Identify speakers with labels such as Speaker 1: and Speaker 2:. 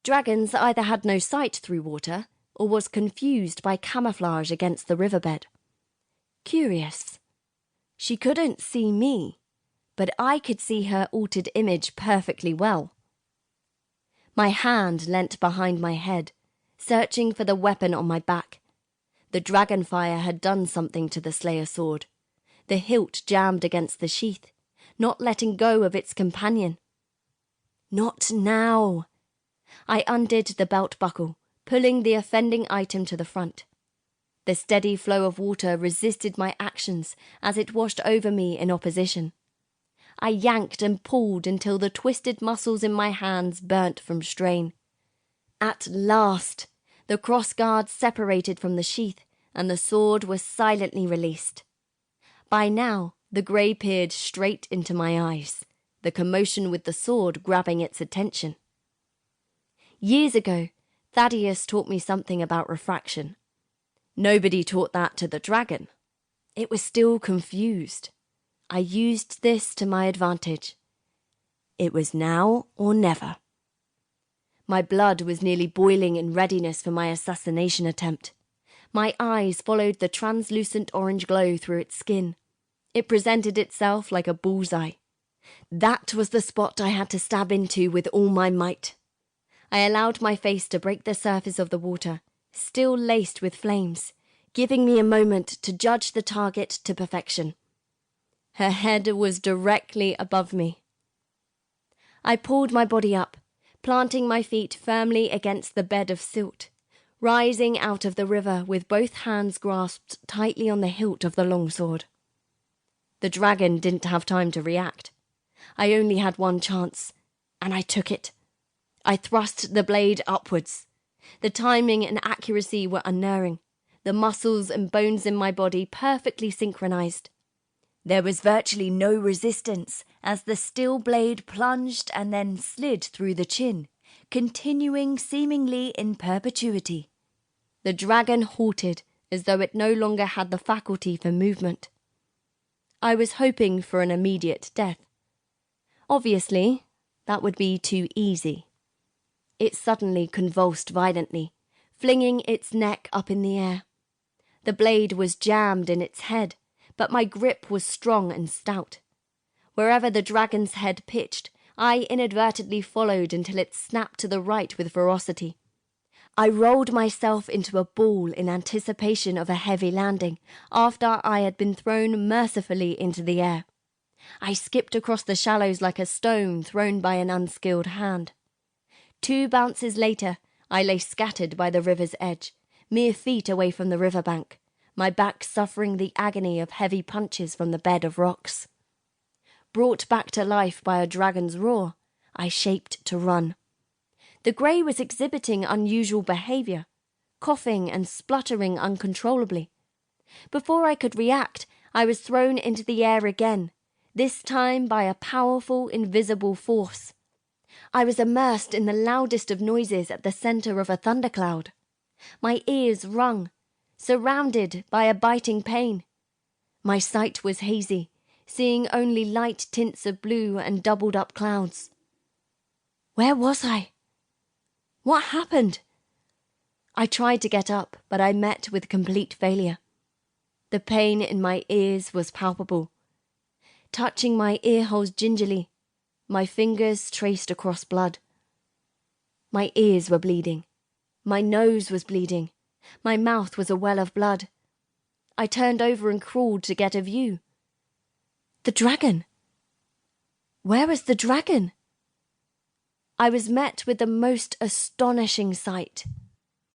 Speaker 1: Dragons either had no sight through water or was confused by camouflage against the riverbed. Curious. She couldn't see me, but I could see her altered image perfectly well. My hand leant behind my head, searching for the weapon on my back. The dragonfire had done something to the Slayer sword. The hilt jammed against the sheath, not letting go of its companion. Not now. I undid the belt buckle, pulling the offending item to the front. The steady flow of water resisted my actions as it washed over me in opposition. I yanked and pulled until the twisted muscles in my hands burnt from strain. At last, the crossguard separated from the sheath and the sword was silently released. By now, the grey peered straight into my eyes, the commotion with the sword grabbing its attention. Years ago, Thaddeus taught me something about refraction. Nobody taught that to the dragon. It was still confused. I used this to my advantage. It was now or never. My blood was nearly boiling in readiness for my assassination attempt. My eyes followed the translucent orange glow through its skin. It presented itself like a bullseye. That was the spot I had to stab into with all my might. I allowed my face to break the surface of the water, still laced with flames, giving me a moment to judge the target to perfection. Her head was directly above me. I pulled my body up, planting my feet firmly against the bed of silt, rising out of the river with both hands grasped tightly on the hilt of the longsword. The dragon didn't have time to react. I only had one chance, and I took it. I thrust the blade upwards. The timing and accuracy were unerring, the muscles and bones in my body perfectly synchronized. There was virtually no resistance as the steel blade plunged and then slid through the chin, continuing seemingly in perpetuity. The dragon halted as though it no longer had the faculty for movement. I was hoping for an immediate death. Obviously, that would be too easy. It suddenly convulsed violently, flinging its neck up in the air. The blade was jammed in its head, but my grip was strong and stout. Wherever the dragon's head pitched, I inadvertently followed until it snapped to the right with ferocity. I rolled myself into a ball in anticipation of a heavy landing, after I had been thrown mercifully into the air. I skipped across the shallows like a stone thrown by an unskilled hand. 2 bounces later, I lay scattered by the river's edge, mere feet away from the riverbank, my back suffering the agony of heavy punches from the bed of rocks. Brought back to life by a dragon's roar, I shaped to run. The grey was exhibiting unusual behaviour, coughing and spluttering uncontrollably. Before I could react, I was thrown into the air again, this time by a powerful, invisible force. I was immersed in the loudest of noises at the centre of a thundercloud. My ears rung, surrounded by a biting pain. My sight was hazy, seeing only light tints of blue and doubled-up clouds. Where was I? What happened? I tried to get up, but I met with complete failure. The pain in my ears was palpable. Touching my ear holes gingerly, my fingers traced across blood. My ears were bleeding. My nose was bleeding. My mouth was a well of blood. I turned over and crawled to get a view. The dragon! Where was the dragon? I was met with the most astonishing sight.